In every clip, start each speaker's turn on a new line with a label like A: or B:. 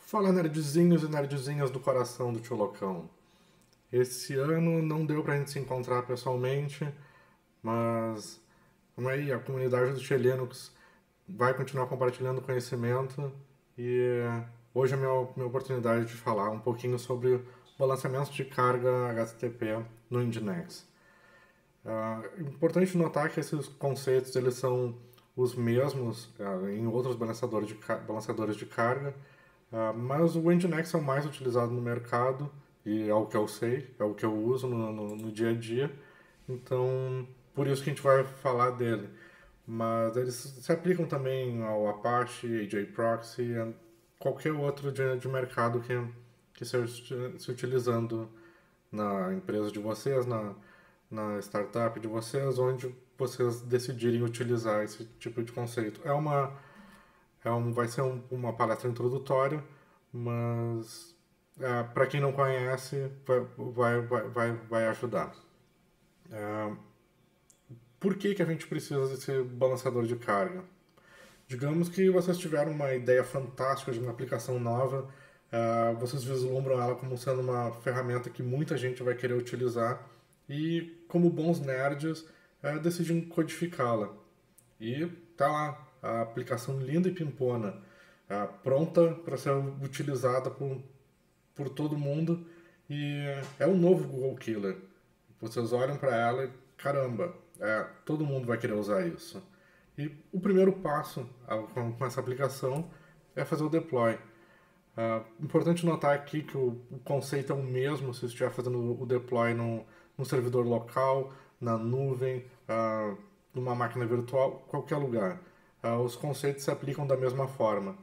A: Fala nerdzinhos e nerdzinhas do coração do tio Locão. Esse ano não deu pra gente se encontrar pessoalmente, mas vamos aí, a comunidade do Tio Linux vai continuar compartilhando conhecimento e hoje é a minha oportunidade de falar um pouquinho sobre o balanceamento de carga HTTP no Nginx. É importante notar que esses conceitos eles são os mesmos em outros balanceadores de carga, mas o Nginx é o mais utilizado no mercado e é o que eu sei, é o que eu uso no dia a dia, então por isso que a gente vai falar dele. Mas eles se aplicam também ao Apache, AJ-Proxy e qualquer outro de mercado que esteja se utilizando na empresa de vocês, na startup de vocês, onde vocês decidirem utilizar esse tipo de conceito. Vai ser uma palestra introdutória, mas para quem não conhece, vai ajudar. Por que a gente precisa desse balanceador de carga? Digamos que vocês tiveram uma ideia fantástica de uma aplicação nova, vocês vislumbram ela como sendo uma ferramenta que muita gente vai querer utilizar e, como bons nerds, decidem codificá-la. E tá lá, a aplicação linda e pimpona, pronta para ser utilizada por todo mundo e é o novo Google Killer. Vocês olham para ela e, caramba, todo mundo vai querer usar isso. E o primeiro passo com essa aplicação é fazer o deploy. Importante notar aqui que o conceito é o mesmo se estiver fazendo o deploy num servidor local, na nuvem, numa máquina virtual, qualquer lugar. Os conceitos se aplicam da mesma forma.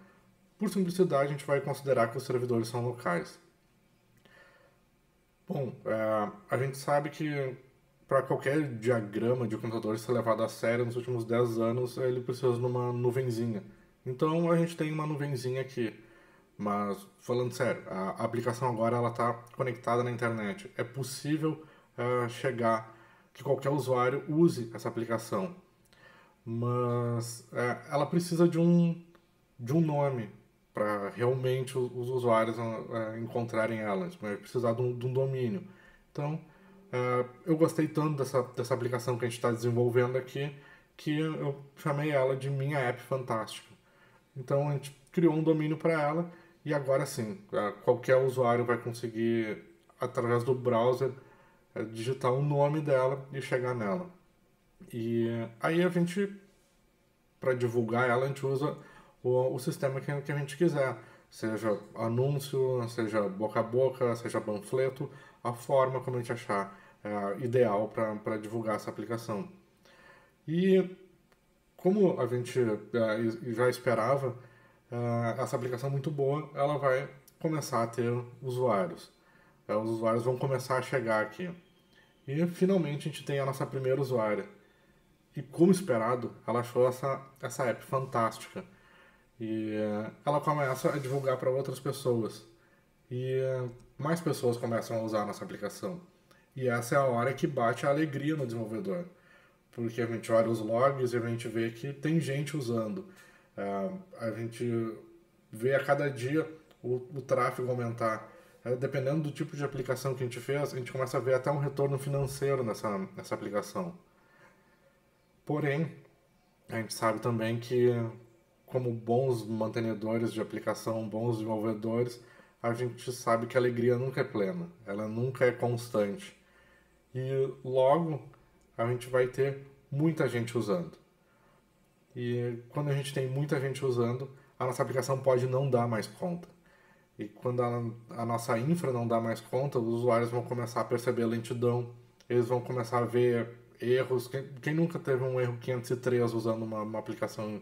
A: Por simplicidade, a gente vai considerar que os servidores são locais. Bom, a gente sabe que para qualquer diagrama de computador ser levado a sério nos últimos 10 anos, ele precisa de uma nuvenzinha. Então a gente tem uma nuvenzinha aqui. Mas, falando sério, a aplicação agora ela está conectada na internet. É possível chegar que qualquer usuário use essa aplicação. Mas ela precisa de um nome para realmente os usuários encontrarem ela. Tipo, vai precisar de um domínio. Então, eu gostei tanto dessa aplicação que a gente está desenvolvendo aqui que eu chamei ela de Minha App Fantástica. Então, a gente criou um domínio para ela e agora sim, qualquer usuário vai conseguir, através do browser, digitar o nome dela e chegar nela. E aí a gente, para divulgar ela, a gente usa o sistema que a gente quiser. Seja anúncio, seja boca a boca, seja panfleto, a forma como a gente achar ideal para divulgar essa aplicação. E como a gente já esperava, essa aplicação muito boa, ela vai começar a ter usuários. Os usuários vão começar a chegar aqui. E finalmente a gente tem a nossa primeira usuária. E como esperado, ela achou essa app fantástica. E ela começa a divulgar para outras pessoas. E mais pessoas começam a usar a nossa aplicação. E essa é a hora que bate a alegria no desenvolvedor. Porque a gente olha os logs e a gente vê que tem gente usando. A gente vê a cada dia o tráfego aumentar. Dependendo do tipo de aplicação que a gente fez, a gente começa a ver até um retorno financeiro nessa aplicação. Porém, a gente sabe também que, como bons mantenedores de aplicação, bons desenvolvedores, a gente sabe que a alegria nunca é plena, ela nunca é constante. E logo a gente vai ter muita gente usando. E quando a gente tem muita gente usando, a nossa aplicação pode não dar mais conta. E quando a nossa infra não dá mais conta, os usuários vão começar a perceber lentidão, eles vão começar a ver erros. Quem nunca teve um erro 503 usando uma aplicação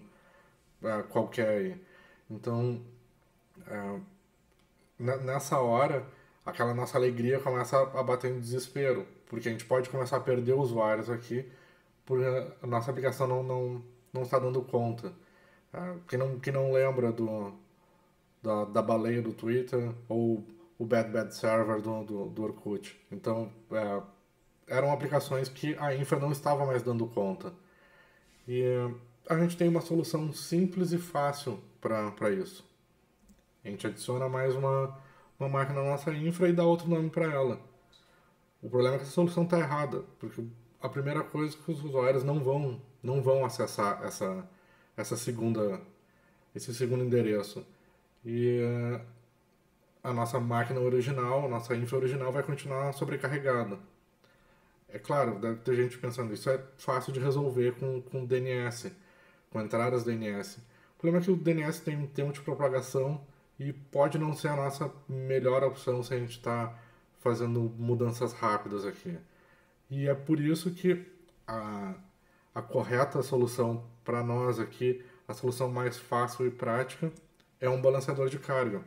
A: qualquer aí? Então, nessa hora, aquela nossa alegria começa a bater em desespero, porque a gente pode começar a perder usuários aqui, porque a nossa aplicação não está dando conta. Quem não lembra da baleia do Twitter ou o Bad Bad Server do Orkut. Então, eram aplicações que a infra não estava mais dando conta. E a gente tem uma solução simples e fácil para isso. A gente adiciona mais uma máquina na nossa infra e dá outro nome para ela. O problema é que essa solução está errada, porque a primeira coisa é que os usuários não vão acessar esse segundo endereço. E a nossa máquina original, a nossa infra original vai continuar sobrecarregada. É claro, deve ter gente pensando, isso é fácil de resolver com DNS, com entradas DNS. O problema é que o DNS tem tempo de propagação e pode não ser a nossa melhor opção se a gente está fazendo mudanças rápidas aqui. E é por isso que a, a correta solução para nós aqui, a solução mais fácil e prática, é um balanceador de carga.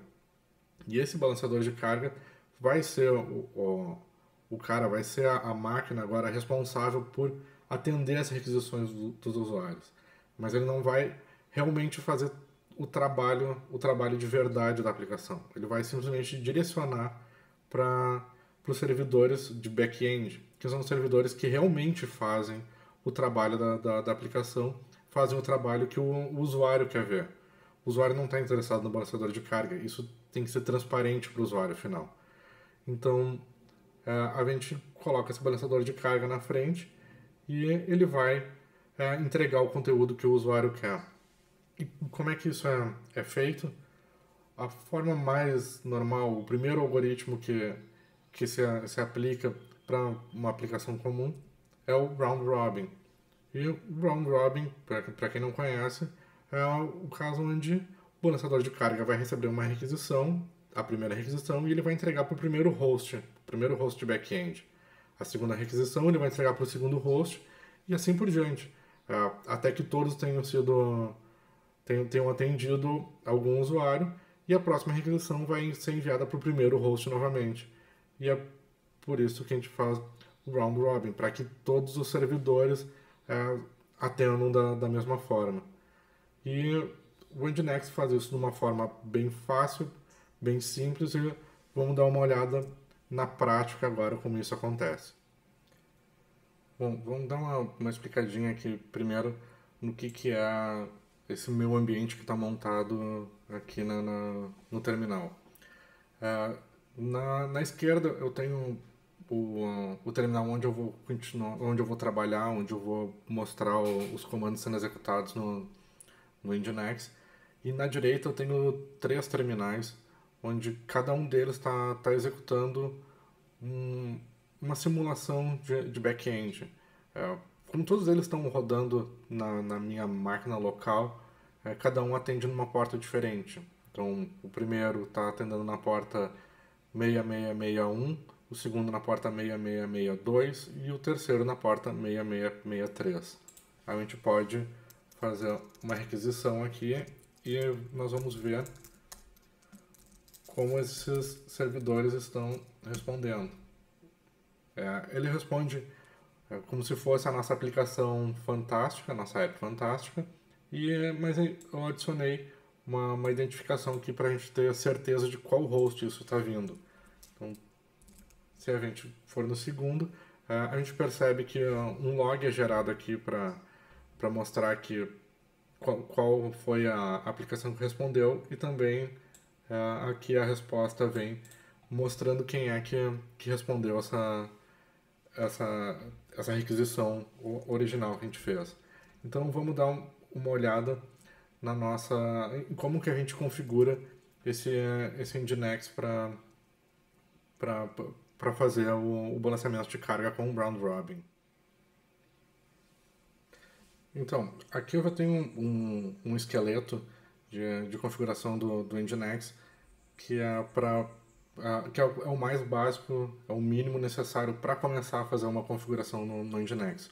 A: E esse balanceador de carga vai ser o cara, vai ser a máquina agora responsável por atender as requisições dos usuários. Mas ele não vai realmente fazer o trabalho de verdade da aplicação. Ele vai simplesmente direcionar para os servidores de back-end, que são os servidores que realmente fazem o trabalho da aplicação, fazem o trabalho que o usuário quer ver. O usuário não está interessado no balanceador de carga, isso tem que ser transparente para o usuário final. Então, a gente coloca esse balanceador de carga na frente e ele vai entregar o conteúdo que o usuário quer. E como é que isso é feito? A forma mais normal, o primeiro algoritmo que se aplica para uma aplicação comum é o round robin. E o round robin, para quem não conhece, é o caso onde o balanceador de carga vai receber uma requisição, a primeira requisição, e ele vai entregar para o primeiro host de back-end. A segunda requisição ele vai entregar para o segundo host e assim por diante, até que todos tenham atendido algum usuário e a próxima requisição vai ser enviada para o primeiro host novamente. E é por isso que a gente faz o round robin, para que todos os servidores atendam da mesma forma. E o Nginx faz isso de uma forma bem fácil, bem simples, e vamos dar uma olhada na prática agora como isso acontece. Bom, vamos dar uma explicadinha aqui primeiro no que é esse meu ambiente que está montado aqui no terminal. Na esquerda eu tenho o terminal onde eu vou continuar, onde eu vou trabalhar, onde eu vou mostrar os comandos sendo executados no Nginx. E na direita eu tenho 3 terminais, onde cada um deles está executando uma simulação de back-end. Como todos eles estão rodando na minha máquina local, cada um atende numa porta diferente. Então, o primeiro está atendendo na porta 6661, o segundo na porta 6662 e o terceiro na porta 6663. A gente pode fazer uma requisição aqui e nós vamos ver como esses servidores estão respondendo. Ele responde como se fosse a nossa aplicação fantástica, a nossa app fantástica, mas eu adicionei uma identificação aqui para a gente ter a certeza de qual host isso está vindo. Então, se a gente for no segundo, a gente percebe que um log é gerado aqui para mostrar qual foi a aplicação que respondeu e também aqui a resposta vem mostrando quem é que respondeu essa requisição original que a gente fez. Então vamos dar uma olhada em como que a gente configura esse Nginx para fazer o balanceamento de carga com o round robin. Então, aqui eu já tenho um esqueleto de configuração do Nginx que é o mais básico, é o mínimo necessário para começar a fazer uma configuração no Nginx.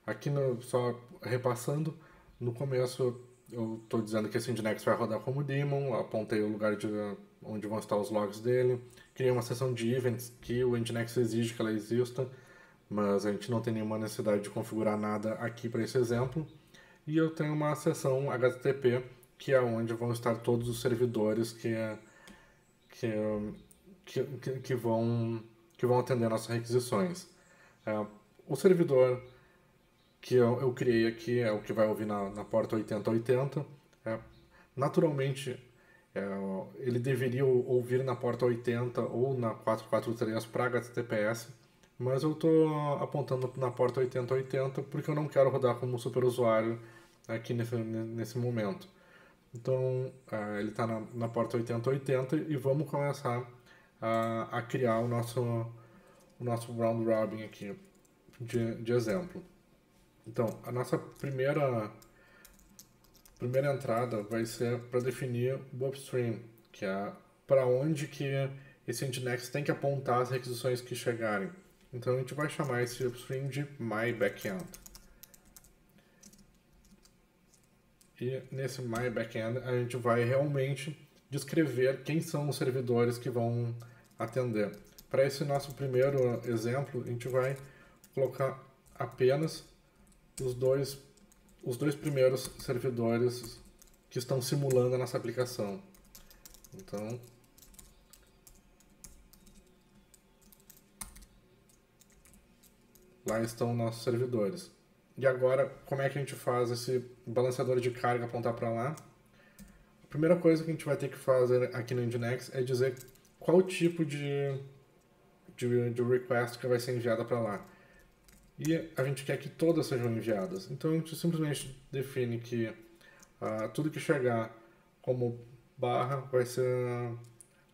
A: Aqui só repassando, no começo eu estou dizendo que esse Nginx vai rodar como daemon, apontei o lugar onde vão estar os logs dele, criei uma seção de events que o Nginx exige que ela exista, mas a gente não tem nenhuma necessidade de configurar nada aqui para esse exemplo. E eu tenho uma seção HTTP, que é onde vão estar todos os servidores que vão atender nossas requisições. O servidor que eu criei aqui é o que vai ouvir na porta 8080. Naturalmente, Ele deveria ouvir na porta 80 ou na 443 para HTTPS, mas eu estou apontando na porta 8080 porque eu não quero rodar como superusuário aqui nesse momento. Então, ele está na porta 8080 e vamos começar a criar o nosso round robin aqui de exemplo. Então, a nossa primeira entrada vai ser para definir o upstream, que é para onde que esse Nginx tem que apontar as requisições que chegarem. Então a gente vai chamar esse upstream de myBackend. E nesse myBackend a gente vai realmente descrever quem são os servidores que vão atender. Para esse nosso primeiro exemplo, a gente vai colocar apenas os dois primeiros servidores que estão simulando a nossa aplicação. Então, lá estão nossos servidores. E agora, como é que a gente faz esse balanceador de carga apontar para lá? A primeira coisa que a gente vai ter que fazer aqui no Nginx é dizer qual tipo de request que vai ser enviada para lá. E a gente quer que todas sejam enviadas. Então a gente simplesmente define que tudo que chegar como barra vai ser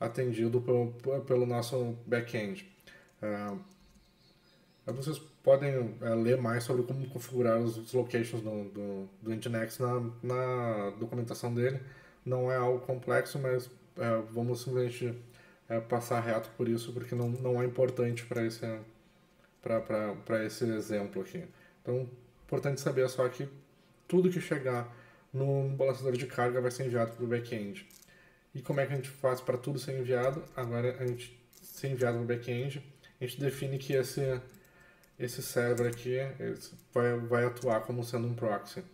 A: atendido pelo nosso back-end. Vocês podem ler mais sobre como configurar os locations do Nginx na documentação dele. Não é algo complexo, mas vamos simplesmente passar reto por isso, porque não é importante para esse exemplo aqui. Então, importante saber só que tudo que chegar no balanceador de carga vai ser enviado para o back-end. E como é que a gente faz para tudo ser enviado? Agora, a gente ser enviado para o back-end, a gente define que esse server aqui vai atuar como sendo um proxy.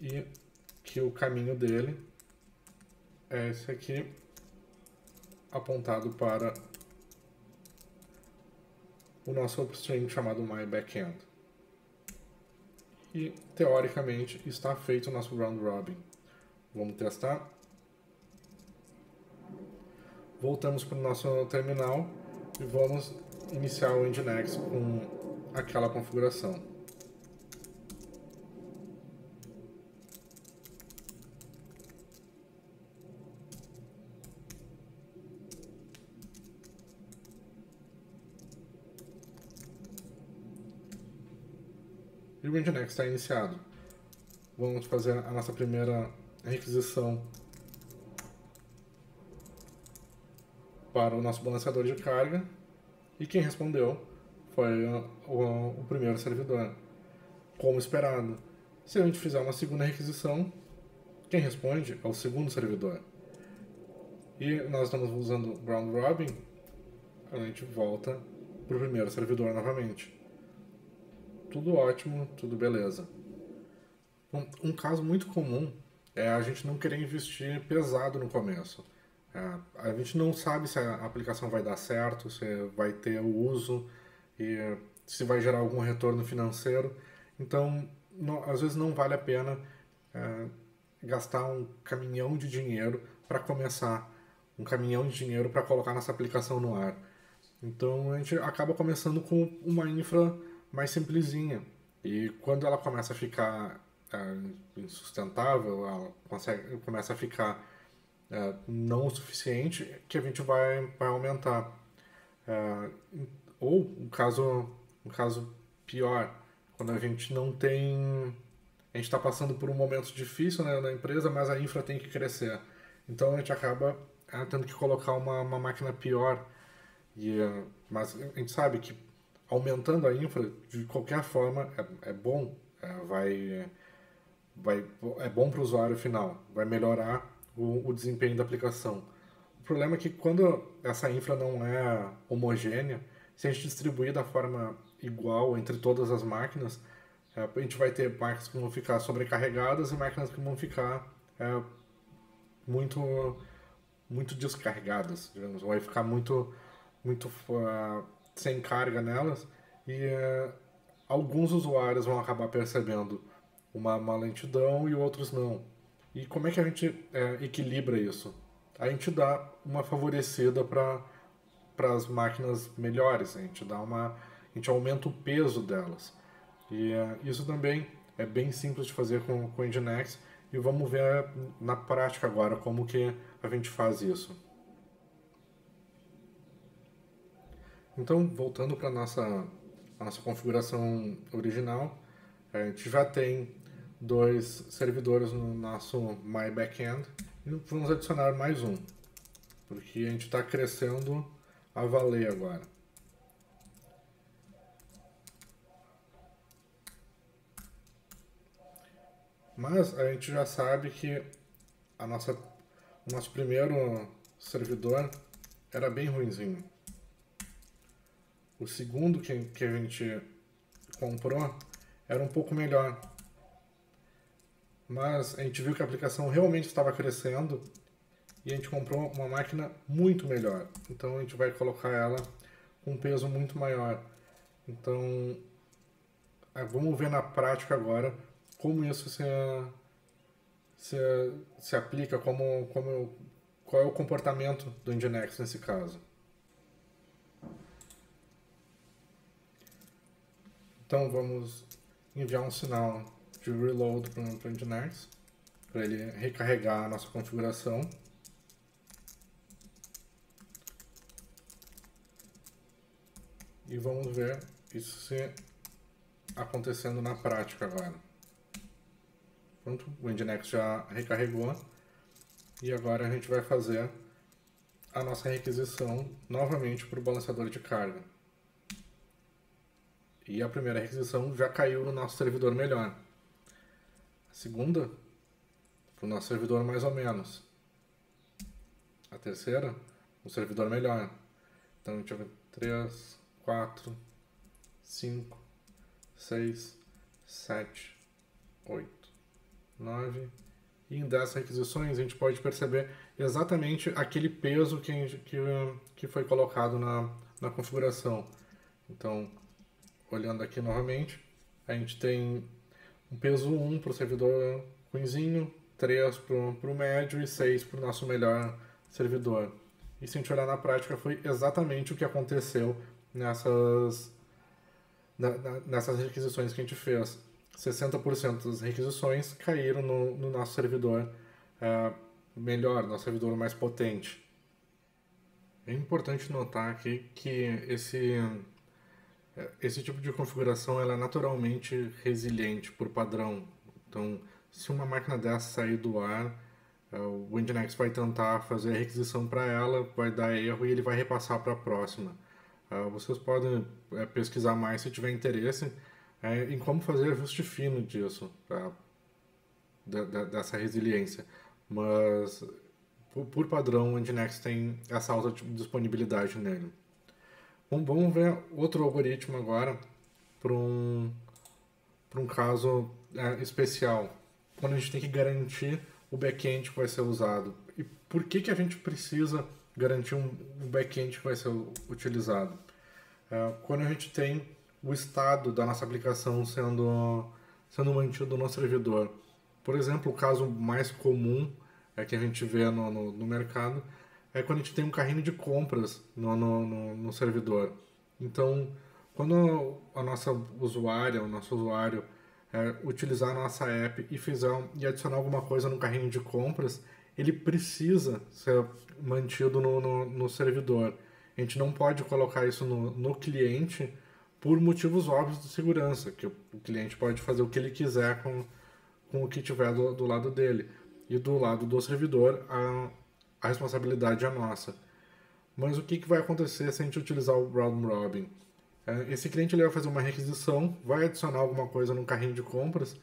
A: E que o caminho dele é esse aqui, apontado para o nosso upstream chamado myBackend. E, teoricamente, está feito o nosso round robin. Vamos testar. Voltamos para o nosso terminal e vamos iniciar o Nginx com aquela configuração. E o Nginx está iniciado. Vamos fazer a nossa primeira requisição para o nosso balanceador de carga. E quem respondeu foi o primeiro servidor, como esperado. Se a gente fizer uma segunda requisição, quem responde é o segundo servidor. E nós estamos usando round robin, a gente volta para o primeiro servidor novamente. Tudo ótimo, tudo beleza. Um caso muito comum é a gente não querer investir pesado no começo. A gente não sabe se a aplicação vai dar certo, se vai ter o uso e se vai gerar algum retorno financeiro. Então, às vezes não vale a pena gastar um caminhão de dinheiro para começar, um caminhão de dinheiro para colocar nossa aplicação no ar. Então, a gente acaba começando com uma infra mais simplesinha. E quando ela começa a ficar insustentável, ela começa a ficar não o suficiente, que a gente vai aumentar. Ou um caso pior, quando a gente não tem. A gente está passando por um momento difícil, né, na empresa, mas a infra tem que crescer. Então a gente acaba tendo que colocar uma máquina pior. Mas a gente sabe que aumentando a infra, de qualquer forma, é bom. É bom para o usuário final. Vai melhorar o desempenho da aplicação. O problema é que quando essa infra não é homogênea, se a gente distribuir da forma igual entre todas as máquinas, a gente vai ter máquinas que vão ficar sobrecarregadas e máquinas que vão ficar muito, muito descarregadas, digamos. Vai ficar muito sem carga nelas e alguns usuários vão acabar percebendo uma lentidão e outros não. E como é que a gente equilibra isso? a gente dá uma favorecida para as máquinas melhores, a gente aumenta o peso delas. E isso também é bem simples de fazer com o Nginx, e vamos ver na prática agora como que a gente faz isso. Então, voltando para a nossa configuração original, a gente já tem 2 servidores no nosso My Backend e vamos adicionar mais um, porque a gente está crescendo a valer agora. Mas a gente já sabe que o nosso primeiro servidor era bem ruinzinho. O segundo que a gente comprou era um pouco melhor. Mas a gente viu que a aplicação realmente estava crescendo e a gente comprou uma máquina muito melhor. Então a gente vai colocar ela com um peso muito maior. Então vamos ver na prática agora como isso se aplica, qual é o comportamento do Nginx nesse caso. Então vamos enviar um sinal de reload para o Nginx, para ele recarregar a nossa configuração. E vamos ver isso acontecendo na prática agora. Pronto, o Nginx já recarregou e agora a gente vai fazer a nossa requisição novamente para o balanceador de carga. E a primeira requisição já caiu no nosso servidor melhor. A segunda, para o nosso servidor mais ou menos. A terceira, um servidor melhor. Então a gente vai 3, 4, 5, 6, 7, 8, 9. E em 10 requisições a gente pode perceber exatamente aquele peso que foi colocado na configuração. Então, olhando aqui novamente, a gente tem um peso 1 para o servidor ruinzinho, 3 para o médio e 6 para o nosso melhor servidor. E se a gente olhar na prática, foi exatamente o que aconteceu nessas requisições que a gente fez. 60% das requisições caíram no nosso servidor melhor, nosso servidor mais potente. É importante notar aqui que esse tipo de configuração ela é naturalmente resiliente por padrão. Então, se uma máquina dessa sair do ar, o Nginx vai tentar fazer a requisição para ela, vai dar erro e ele vai repassar para a próxima. Vocês podem pesquisar mais se tiver interesse em como fazer ajuste fino disso, dessa resiliência. Mas, por padrão, o Nginx tem essa alta disponibilidade nele. Vamos ver outro algoritmo agora para um caso especial, quando a gente tem que garantir o back-end que vai ser usado. E por que a gente precisa garantir um back-end que vai ser utilizado? Quando a gente tem o estado da nossa aplicação sendo mantido no servidor. Por exemplo, o caso mais comum que a gente vê no mercado é quando a gente tem um carrinho de compras no servidor. Então, quando o nosso usuário utilizar a nossa app e adicionar alguma coisa no carrinho de compras, ele precisa ser mantido no servidor. A gente não pode colocar isso no cliente por motivos óbvios de segurança, que o cliente pode fazer o que ele quiser com o que tiver do lado dele. E do lado do servidor, a responsabilidade é nossa. Mas o que vai acontecer se a gente utilizar o round robin? Esse cliente ele vai fazer uma requisição, vai adicionar alguma coisa no carrinho de compras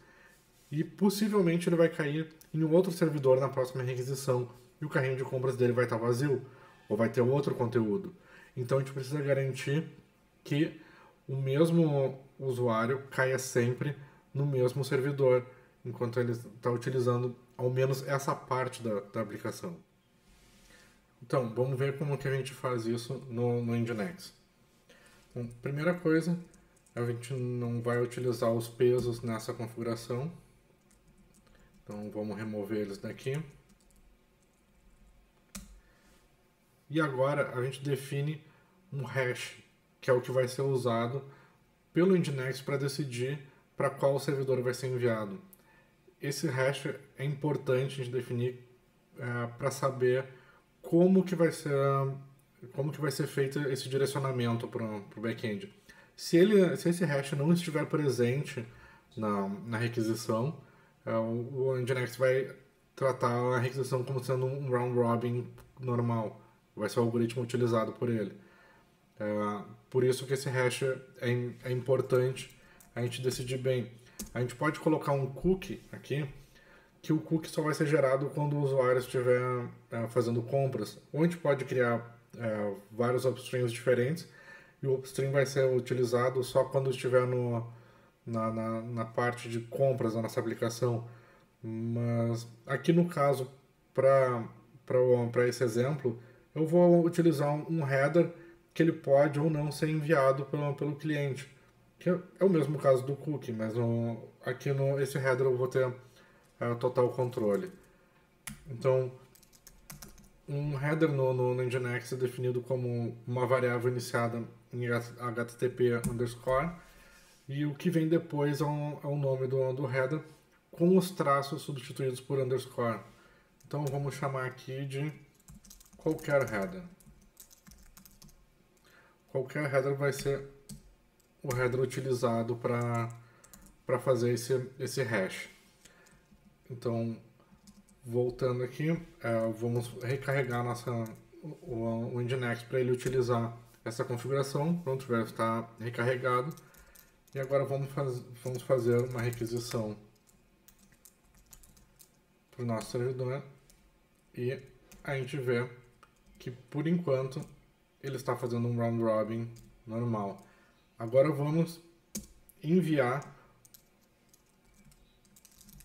A: e possivelmente ele vai cair em um outro servidor na próxima requisição e o carrinho de compras dele vai estar vazio ou vai ter outro conteúdo. Então a gente precisa garantir que o mesmo usuário caia sempre no mesmo servidor enquanto ele está utilizando ao menos essa parte da aplicação. Então, vamos ver como que a gente faz isso no Nginx. Bom, primeira coisa, a gente não vai utilizar os pesos nessa configuração. Então, vamos remover eles daqui. E agora a gente define um hash, que é o que vai ser usado pelo Nginx para decidir para qual servidor vai ser enviado. Esse hash é importante a gente definir para saber como que vai ser feito esse direcionamento para o back-end. Se esse hash não estiver presente na requisição, o Nginx vai tratar a requisição como sendo um round robin normal. Vai ser o algoritmo utilizado por ele. Por isso que esse hash é importante a gente decidir bem. A gente pode colocar um cookie aqui, que o cookie só vai ser gerado quando o usuário estiver fazendo compras. Ou a gente pode criar vários upstreams diferentes, e o upstream vai ser utilizado só quando estiver na parte de compras da nossa aplicação. Mas aqui no caso, para esse exemplo, eu vou utilizar um header que ele pode ou não ser enviado pelo cliente. Que é o mesmo caso do cookie, mas aqui esse header eu vou ter total controle. Então, um header no Nginx é definido como uma variável iniciada em HTTP underscore, e o que vem depois é o nome do header com os traços substituídos por underscore. Então vamos chamar aqui de qualquer header. Qualquer header vai ser o header utilizado para fazer esse hash. Então, voltando aqui, vamos recarregar o Nginx para ele utilizar essa configuração. Pronto, já está recarregado. E agora vamos fazer uma requisição para o nosso servidor. E a gente vê que, por enquanto, ele está fazendo um round robin normal. Agora vamos enviar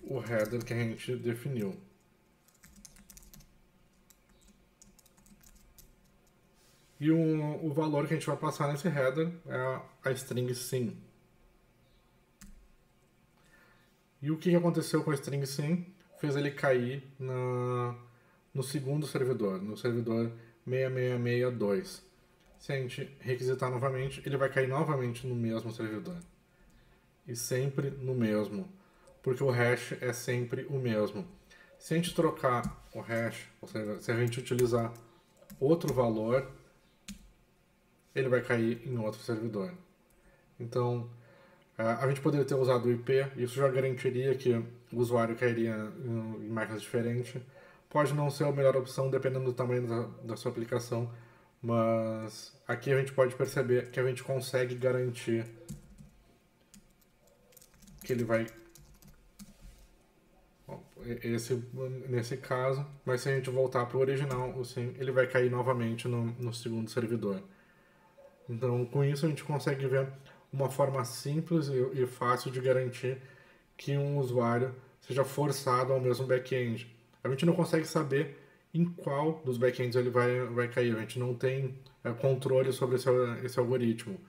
A: o header que a gente definiu. E o valor que a gente vai passar nesse header é a string sim. E o que aconteceu com a string sim? Fez ele cair no segundo servidor, no servidor 6662. Se a gente requisitar novamente, ele vai cair novamente no mesmo servidor. E sempre no mesmo, porque o hash é sempre o mesmo. Se a gente trocar o hash, ou seja, se a gente utilizar outro valor, ele vai cair em outro servidor. Então, a gente poderia ter usado o IP, isso já garantiria que o usuário cairia em máquinas diferentes. Pode não ser a melhor opção dependendo do tamanho da sua aplicação, mas aqui a gente pode perceber que a gente consegue garantir que ele vai... nesse caso, mas se a gente voltar para o original, assim, ele vai cair novamente no segundo servidor. Então, com isso a gente consegue ver uma forma simples e fácil de garantir que um usuário seja forçado ao mesmo back-end. A gente não consegue saber em qual dos back-ends ele vai cair, a gente não tem controle sobre esse algoritmo,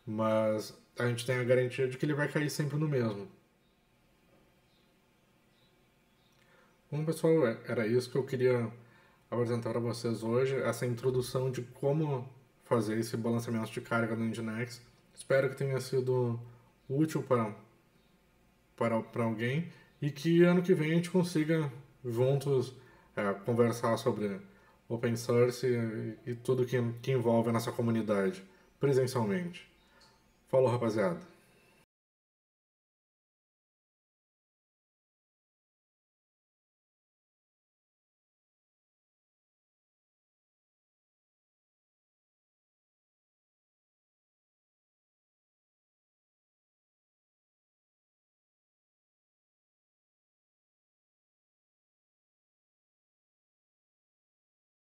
A: mas a gente tem a garantia de que ele vai cair sempre no mesmo. Bom, pessoal, era isso que eu queria apresentar para vocês hoje, essa introdução de como fazer esse balanceamento de carga no Nginx. Espero que tenha sido útil para alguém e que ano que vem a gente consiga juntos conversar sobre open source e tudo que envolve a nossa comunidade presencialmente. Falou, rapaziada!